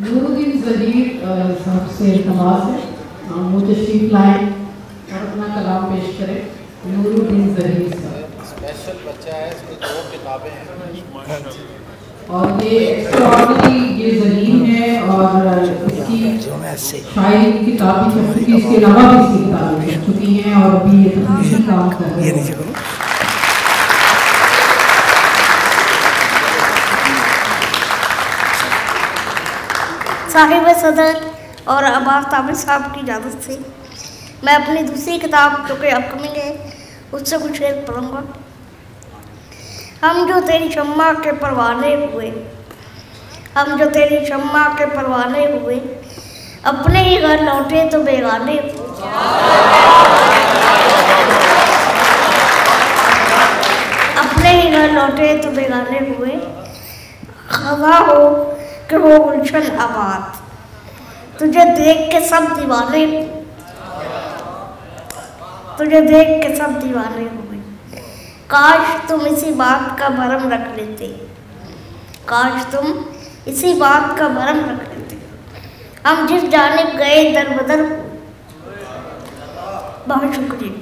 नूरुद्दीन ज़हीर साहब से इल्तमास है वो तशरीफ लाएं और अपना कलाम पेश करें। नूरुद्दीन ज़हीर साहब स्पेशल बच्चा है, इसमें 2 किताबें हैं और ये एक्स्ट्राऑर्डिनरी ये ज़हीर है और इसकी शायरी की किताब भी छप चुकी है, इसके अलावा भी इसकी किताबें छप चुकी हैं और अभी ये तकनीकी काम कर रहे हैं। साहिब सदर और अब्बास ताबिर साहब की इजाज़त से मैं अपनी दूसरी किताब जो कि अपकमिंग है उससे कुछ शेर पढ़ूँगा। हम जो तेरी शम्मा के परवाने हुए, हम जो तेरी शम्मा के परवाने हुए, अपने ही घर लौटे तो बेगाने हुए। अपने ही घर लौटे तो बेगाने हुए, खज़ा हो कि वो गुलशन आबाद, तुझे देख के सब दीवाने, तुझे देख के सब दीवाने हुए। काश तुम इसी बात का भरम रख लेते, काश तुम इसी बात का भरम रख लेते। हम जिस जानिब गए दर बदर, बहुत शुक्रिया।